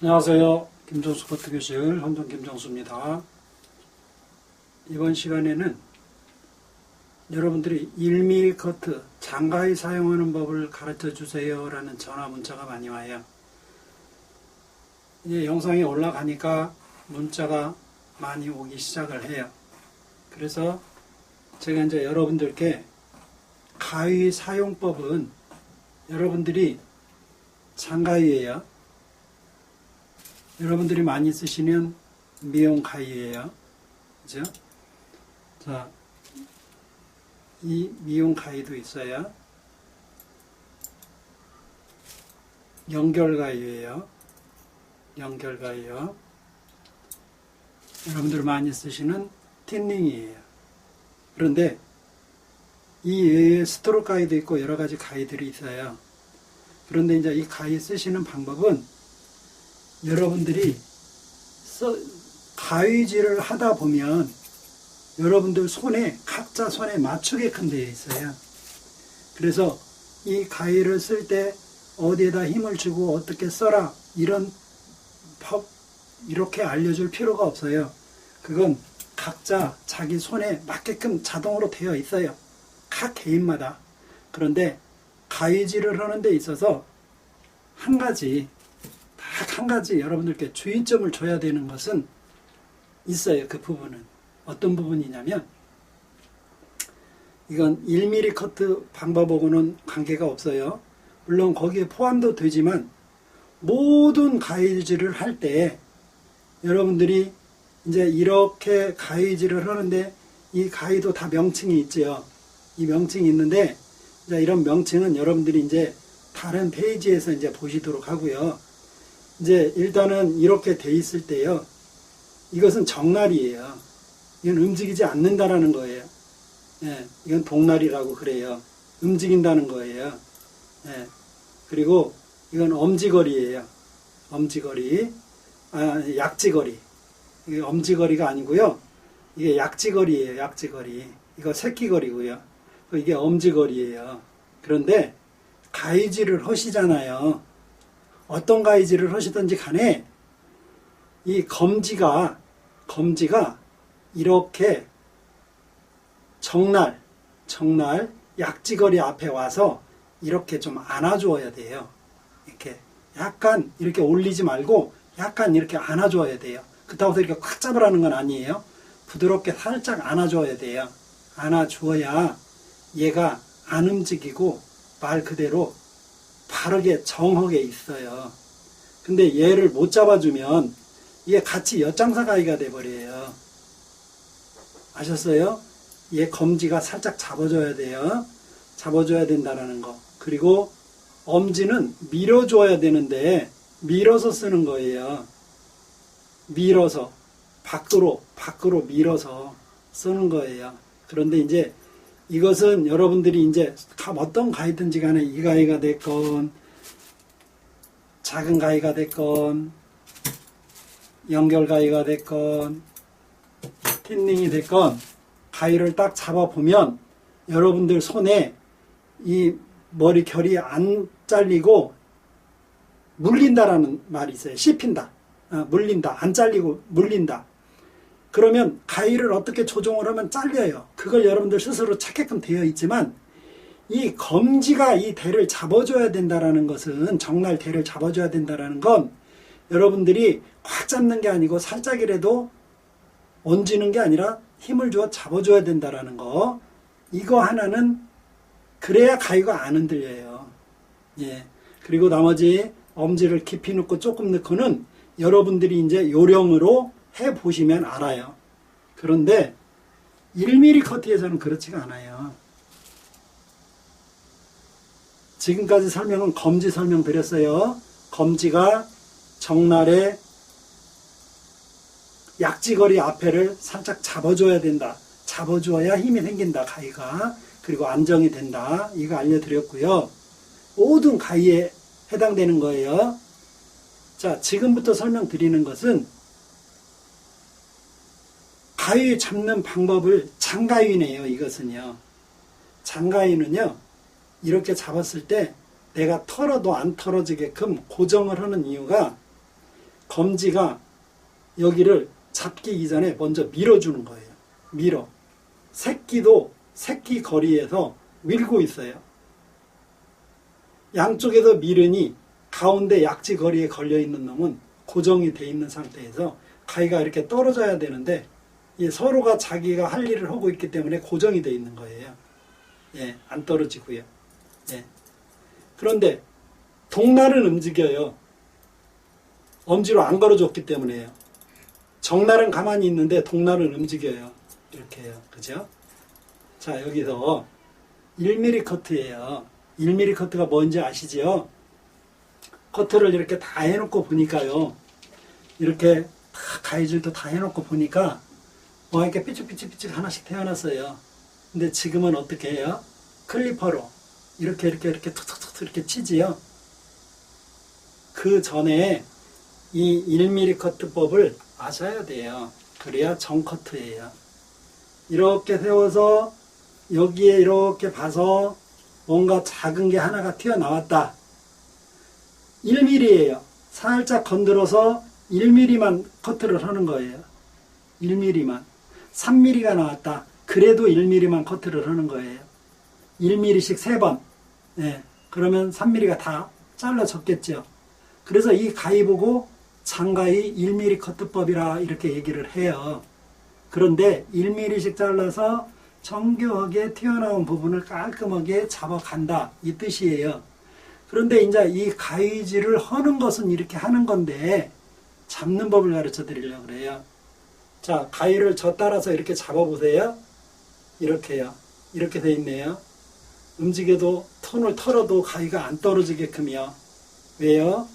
안녕하세요. 김정수 커트교실 헌정 김정수입니다. 이번 시간에는 여러분들이 1mm 커트 장가위 사용하는 법을 가르쳐 주세요 라는 전화 문자가 많이 와요. 이제 영상이 올라가니까 문자가 많이 오기 시작을 해요. 그래서 제가 이제 여러분들께 가위 사용법은 여러분들이 장가위예요. 여러분들이 많이 쓰시는 미용 가위예요. 그죠? 자, 이 미용 가위도 있어요. 연결 가위예요. 연결 가위요. 여러분들 많이 쓰시는 틴닝이에요. 그런데 이 외에 스트로크 가위도 있고 여러 가지 가위들이 있어요. 그런데 이제 이 가위 쓰시는 방법은 여러분들이 가위질을 하다 보면 여러분들 손에 각자 손에 맞추게끔 되어 있어요. 그래서 이 가위를 쓸 때 어디에다 힘을 주고 어떻게 써라 이런 법 이렇게 알려줄 필요가 없어요. 그건 각자 자기 손에 맞게끔 자동으로 되어 있어요. 각 개인마다. 그런데 가위질을 하는 데 있어서 한 가지 여러분들께 주의점을 줘야 되는 것은 있어요. 그 부분은 어떤 부분이냐면 이건 1mm 커트 방법하고는 관계가 없어요. 물론 거기에 포함도 되지만 모든 가위질을 할 때 여러분들이 이제 이렇게 가위질을 하는데 이 가위도 다 명칭이 있죠. 이 명칭이 있는데 이런 명칭은 여러분들이 이제 다른 페이지에서 이제 보시도록 하고요. 이제 일단은 이렇게 돼 있을 때요. 이것은 정날이에요. 이건 움직이지 않는다라는 거예요. 예, 이건 동날이라고 그래요. 움직인다는 거예요. 예, 그리고 이건 엄지거리예요. 엄지거리. 약지거리. 이게 엄지거리가 아니고요. 이게 약지거리예요. 약지거리. 이거 새끼거리고요. 이게 엄지거리예요. 그런데 가위질을 하시잖아요. 어떤 가위질을 하시든지 간에 이 검지가 이렇게 정날 약지거리 앞에 와서 이렇게 좀 안아줘야 돼요. 이렇게 약간 이렇게 올리지 말고 약간 이렇게 안아줘야 돼요. 그렇다고 해서 이렇게 꽉 잡으라는 건 아니에요. 부드럽게 살짝 안아줘야 돼요. 안아주어야 얘가 안 움직이고 말 그대로 바르게 정하게 있어요. 근데 얘를 못 잡아주면 이게 같이 엿장사 가위가 돼버려요. 아셨어요? 얘 검지가 살짝 잡아줘야 돼요. 잡아줘야 된다는 거. 그리고 엄지는 밀어줘야 되는데 밀어서 쓰는 거예요. 밀어서 밖으로 밀어서 쓰는 거예요. 그런데 이제 이것은 여러분들이 이제 어떤 가위든지 간에 이 가위가 됐건 작은 가위가 됐건 연결 가위가 됐건 틴닝이 됐건 가위를 딱 잡아보면 여러분들 손에 이 머리 결이 안 잘리고 물린다라는 말이 있어요. 씹힌다. 물린다. 안 잘리고 물린다. 그러면 가위를 어떻게 조종을 하면 잘려요. 그걸 여러분들 스스로 찾게끔 되어 있지만 이 검지가 이 대를 잡아줘야 된다는 것은 정날 대를 잡아줘야 된다는 건 여러분들이 꽉 잡는 게 아니고 살짝이라도 얹는 게 아니라 힘을 주어 잡아줘야 된다는 거. 이거 하나는 그래야 가위가 안 흔들려요. 예. 그리고 나머지 엄지를 깊이 넣고 조금 넣고는 여러분들이 이제 요령으로 해보시면 알아요. 그런데 1mm 커트에서는 그렇지가 않아요. 지금까지 설명은 검지 설명 드렸어요. 검지가 정날의 약지거리 앞에를 살짝 잡아줘야 된다. 잡아줘야 힘이 생긴다. 가위가. 그리고 안정이 된다. 이거 알려드렸고요. 모든 가위에 해당되는 거예요. 자, 지금부터 설명드리는 것은 가위 잡는 방법을 장가위네요. 이것은요. 장가위는요. 이렇게 잡았을 때 내가 털어도 안 털어지게끔 고정을 하는 이유가 검지가 여기를 잡기 이전에 먼저 밀어주는 거예요. 밀어. 새끼도 새끼 거리에서 밀고 있어요. 양쪽에서 밀으니 가운데 약지 거리에 걸려있는 놈은 고정이 돼 있는 상태에서 가위가 이렇게 떨어져야 되는데 서로가 자기가 할 일을 하고 있기 때문에 고정이 돼 있는 거예요. 예, 안 떨어지고요. 예. 그런데 동날은 움직여요. 엄지로 안 걸어줬기 때문에요. 정날은 가만히 있는데 동날은 움직여요. 이렇게 해요. 그죠? 자, 여기서 1mm 커트예요. 1mm 커트가 뭔지 아시죠? 커트를 이렇게 다 해놓고 보니까요. 이렇게 다 가위줄도 다 해놓고 보니까 이렇게 삐죽삐죽삐죽 하나씩 태어났어요. 근데 지금은 어떻게 해요? 클리퍼로 이렇게 툭툭툭 이렇게 치지요. 그 전에 이 1mm 커트법을 아셔야 돼요. 그래야 정커트예요. 이렇게 세워서 여기에 이렇게 봐서 뭔가 작은 게 하나가 튀어나왔다. 1mm예요. 살짝 건드려서 1mm만 커트를 하는 거예요. 1mm만. 3mm가 나왔다. 그래도 1mm만 커트를 하는 거예요. 1mm씩 3번. 네. 그러면 3mm가 다 잘라졌겠죠. 그래서 이 가위 보고 장가위 1mm 커트법이라 이렇게 얘기를 해요. 그런데 1mm씩 잘라서 정교하게 튀어나온 부분을 깔끔하게 잡아간다. 이 뜻이에요. 그런데 이제 이 가위질을 하는 것은 이렇게 하는 건데 잡는 법을 가르쳐 드리려고 그래요. 자, 가위를 저 따라서 이렇게 잡아보세요. 이렇게요. 이렇게 돼 있네요. 움직여도 톤을 털어도 가위가 안 떨어지게끔요. 왜요?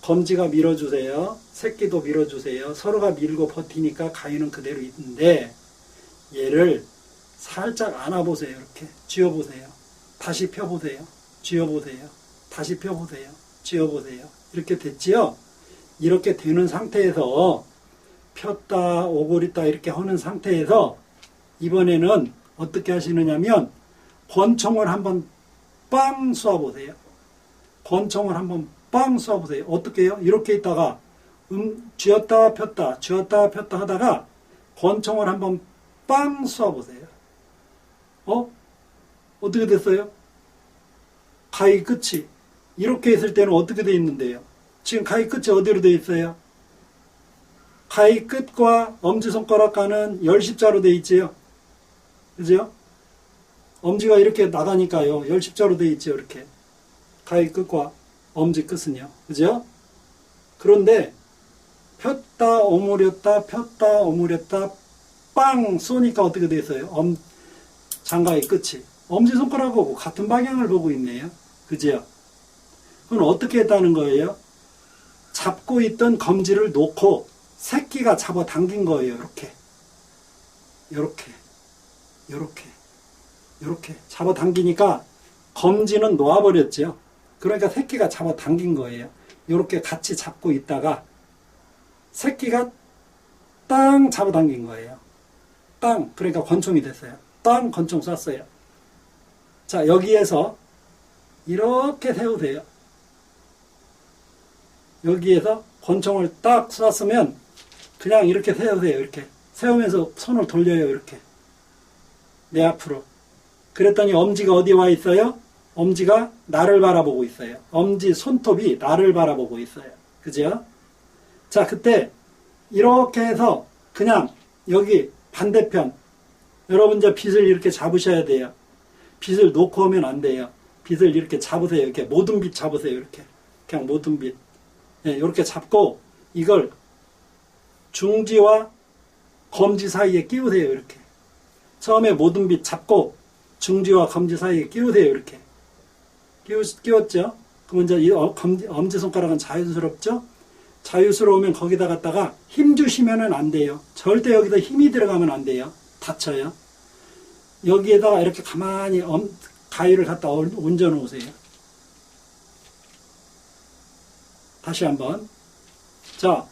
검지가 밀어주세요. 새끼도 밀어주세요. 서로가 밀고 버티니까 가위는 그대로 있는데 얘를 살짝 안아보세요. 이렇게 쥐어보세요. 다시 펴보세요. 쥐어보세요. 다시 펴보세요. 쥐어보세요. 이렇게 됐지요? 이렇게 되는 상태에서 폈다 오그렸다 이렇게 하는 상태에서 이번에는 어떻게 하시느냐면 권총을 한번 빵 쏘아보세요. 권총을 한번 빵 쏘아보세요. 어떻게 해요? 이렇게 있다가 쥐었다 폈다 쥐었다 폈다 하다가 권총을 한번 빵 쏘아보세요. 어떻게 됐어요? 가위 끝이 이렇게 있을 때는 어떻게 돼 있는데요? 지금 가위 끝이 어디로 돼 있어요? 가위 끝과 엄지손가락과는 열십자로 돼 있지요. 그죠? 엄지가 이렇게 나가니까요. 열십자로 돼 있죠. 이렇게. 가위 끝과 엄지 끝은요. 그죠? 그런데 폈다 오므렸다 폈다 오므렸다 빵 쏘니까 어떻게 됐어요? 장가위 끝이. 엄지손가락하고 같은 방향을 보고 있네요. 그죠? 그럼 어떻게 했다는 거예요? 잡고 있던 검지를 놓고 새끼가 잡아당긴 거예요. 이렇게. 이렇게. 이렇게. 이렇게. 잡아당기니까 검지는 놓아버렸죠. 그러니까 새끼가 잡아당긴 거예요. 이렇게 같이 잡고 있다가 새끼가 땅 잡아당긴 거예요. 땅. 그러니까 권총이 됐어요. 땅 권총 쐈어요. 자, 여기에서 이렇게 세우세요. 여기에서 권총을 딱 쐈으면 그냥 이렇게 세우세요. 이렇게 세우면서 손을 돌려요. 이렇게 내 앞으로. 그랬더니 엄지가 어디 와 있어요? 엄지가 나를 바라보고 있어요. 엄지 손톱이 나를 바라보고 있어요. 그죠? 자, 그때 이렇게 해서 그냥 여기 반대편 여러분 이제 빗을 이렇게 잡으셔야 돼요. 빗을 놓고 오면 안 돼요. 빗을 이렇게 잡으세요. 이렇게 모든 빗 잡으세요. 이렇게 그냥 모든 빗. 네, 이렇게 잡고 이걸 중지와 검지 사이에 끼우세요. 이렇게 처음에 모든 빗 잡고 중지와 검지 사이에 끼우세요. 이렇게 끼웠죠. 그러면 이제 이 엄지손가락은 자유스럽죠. 자유스러우면 거기다 갖다가 힘 주시면은 안 돼요. 절대 여기다 힘이 들어가면 안 돼요. 다쳐요. 여기에다가 이렇게 가만히 가위를 갖다 얹어 놓으세요. 다시 한번. 자,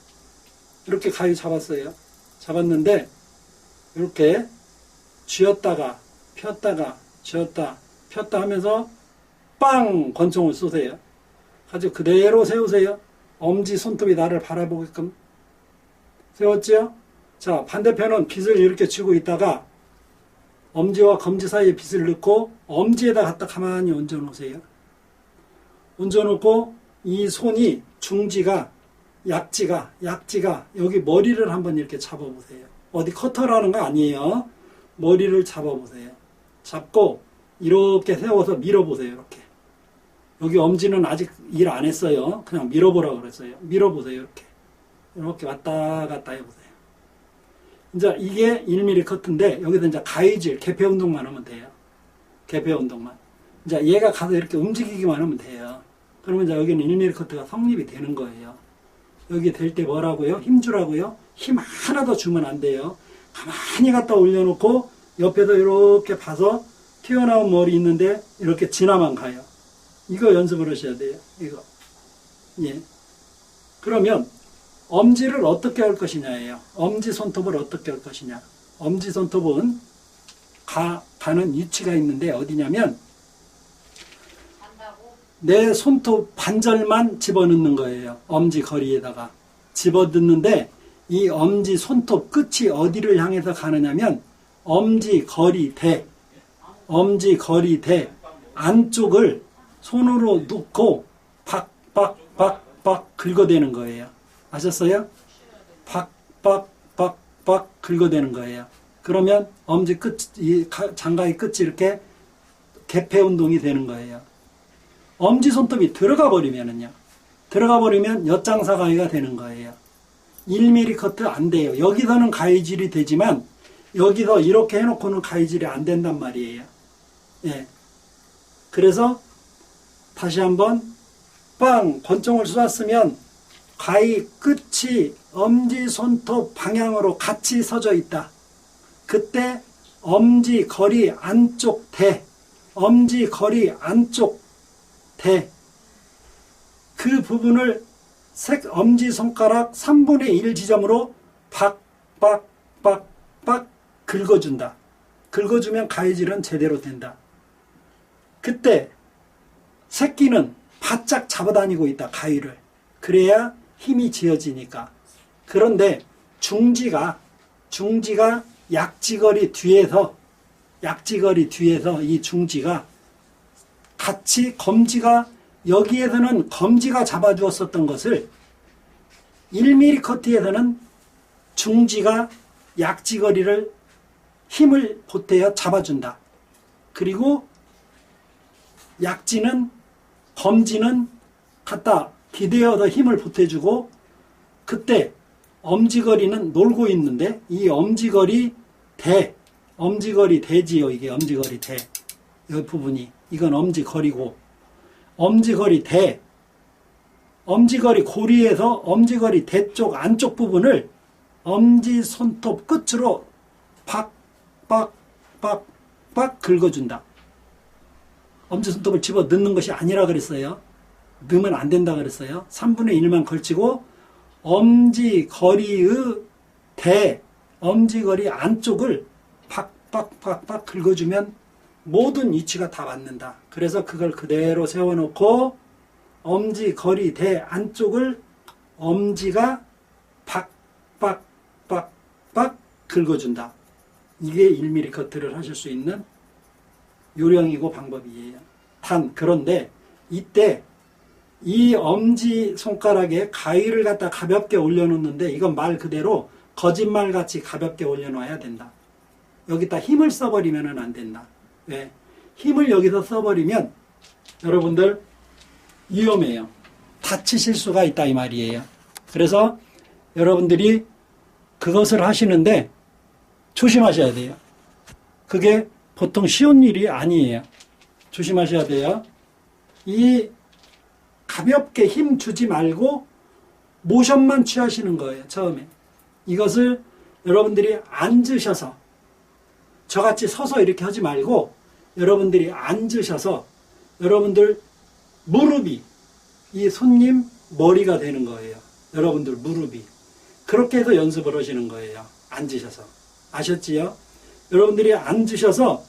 이렇게 가위 잡았어요. 잡았는데 이렇게 쥐었다가 폈다가 쥐었다 폈다 하면서 빵 권총을 쏘세요. 가지고 그대로 세우세요. 엄지 손톱이 나를 바라보게끔 세웠죠? 자, 반대편은 빗을 이렇게 쥐고 있다가 엄지와 검지 사이에 빗을 넣고 엄지에다 갖다 가만히 얹어 놓으세요. 얹어 놓고 이 손이 중지가 약지가 여기 머리를 한번 이렇게 잡아보세요. 어디 커터라는 거 아니에요. 머리를 잡아보세요. 잡고 이렇게 세워서 밀어보세요. 이렇게. 여기 엄지는 아직 일 안 했어요. 그냥 밀어보라고 그랬어요. 밀어보세요. 이렇게 왔다 갔다 해보세요. 이제 이게 1mm 커트인데 여기다 이제 가위질, 개폐 운동만 하면 돼요. 개폐 운동만. 이제 얘가 가서 이렇게 움직이기만 하면 돼요. 그러면 이제 여기는 1mm 커트가 성립이 되는 거예요. 여기 될 때 뭐라고요? 힘 주라고요? 힘 하나 더 주면 안 돼요. 가만히 갖다 올려놓고 옆에서 이렇게 봐서 튀어나온 머리 있는데 이렇게 지나만 가요. 이거 연습을 하셔야 돼요. 이거. 예. 그러면 엄지를 어떻게 할 것이냐예요. 엄지 손톱을 어떻게 할 것이냐. 엄지 손톱은 가는 위치가 있는데 어디냐면 내 손톱 반절만 집어넣는 거예요. 엄지 거리에다가 집어넣는데 이 엄지 손톱 끝이 어디를 향해서 가느냐면 엄지 거리 대 안쪽을 손으로 놓고 박박박박 긁어대는 거예요. 아셨어요? 박박박박 긁어대는 거예요. 그러면 엄지 끝, 이 장가의 끝이 이렇게 개폐 운동이 되는 거예요. 엄지 손톱이 들어가 버리면 엿장사 가위가 되는 거예요. 1mm 커트 안 돼요. 여기서는 가위질이 되지만 여기서 이렇게 해놓고는 가위질이 안 된단 말이에요. 예. 그래서 다시 한번 빵 권총을 쏘았으면 가위 끝이 엄지 손톱 방향으로 같이 서져 있다. 그때 엄지 거리 안쪽 엄지 거리 안쪽 그 부분을 엄지손가락 3분의 1 지점으로 박박박박 긁어준다. 긁어주면 가위질은 제대로 된다. 그때 새끼는 바짝 잡아다니고 있다. 가위를. 그래야 힘이 지어지니까. 그런데 중지가 약지거리 뒤에서 이 중지가 같이 검지가 여기에서는 검지가 잡아주었었던 것을 1mm 커트에서는 중지가 약지거리를 힘을 보태어 잡아준다. 그리고 검지는 갖다 기대어서 힘을 보태주고 그때 엄지거리는 놀고 있는데 이 엄지거리 대지요. 이게 엄지거리 대. 이 부분이. 이건 엄지거리고 엄지거리 고리에서 엄지거리 대 쪽 안쪽 부분을 엄지 손톱 끝으로 박박박박 긁어준다. 엄지 손톱을 집어 넣는 것이 아니라 그랬어요. 넣으면 안 된다 그랬어요. 3분의 1만 걸치고 엄지거리의 엄지거리 안쪽을 박박박박 긁어주면 모든 위치가 다 맞는다. 그래서 그걸 그대로 세워놓고 엄지거리 대 안쪽을 엄지가 박박박박 긁어준다. 이게 1mm 커트를 하실 수 있는 요령이고 방법이에요. 그런데 이때 이 엄지손가락에 가위를 갖다 가볍게 올려놓는데 이건 말 그대로 거짓말같이 가볍게 올려놔야 된다. 여기다 힘을 써버리면 안 된다. 왜? 힘을 여기서 써버리면 여러분들 위험해요. 다치실 수가 있다 이 말이에요. 그래서 여러분들이 그것을 하시는데 조심하셔야 돼요. 그게 보통 쉬운 일이 아니에요. 조심하셔야 돼요. 이 가볍게 힘 주지 말고 모션만 취하시는 거예요. 처음에. 이것을 여러분들이 앉으셔서 저같이 서서 이렇게 하지 말고 여러분들이 앉으셔서 여러분들 무릎이 이 손님 머리가 되는 거예요. 여러분들 무릎이. 그렇게 해서 연습을 하시는 거예요. 앉으셔서. 아셨지요? 여러분들이 앉으셔서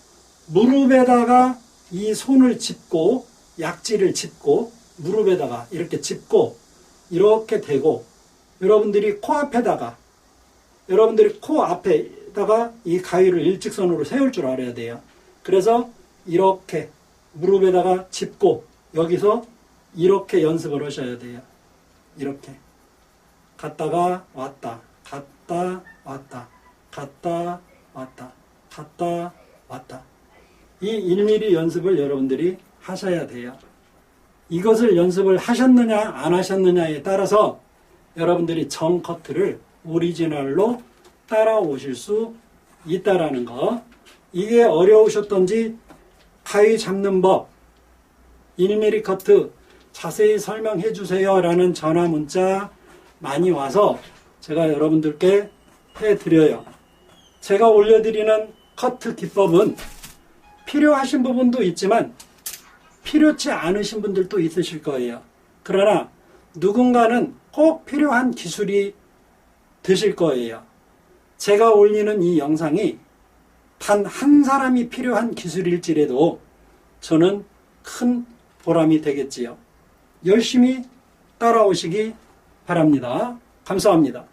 무릎에다가 이 손을 짚고 약지를 짚고 무릎에다가 이렇게 짚고 이렇게 대고 여러분들이 코앞에다가 이 가위를 일직선으로 세울 줄 알아야 돼요. 그래서 이렇게 무릎에다가 짚고 여기서 이렇게 연습을 하셔야 돼요. 이렇게 갔다가 왔다, 갔다 왔다, 갔다 왔다, 갔다 왔다. 이 1mm 연습을 여러분들이 하셔야 돼요. 이것을 연습을 하셨느냐 안 하셨느냐에 따라서 여러분들이 정 커트를 오리지널로 따라오실 수 있다라는 거. 이게 어려우셨던지 가위 잡는 법 1mm 커트 자세히 설명해 주세요 라는 전화 문자 많이 와서 제가 여러분들께 해드려요. 제가 올려드리는 커트 기법은 필요하신 부분도 있지만 필요치 않으신 분들도 있으실 거예요. 그러나 누군가는 꼭 필요한 기술이 되실 거예요. 제가 올리는 이 영상이 단 한 사람이 필요한 기술일지라도 저는 큰 보람이 되겠지요. 열심히 따라오시기 바랍니다. 감사합니다.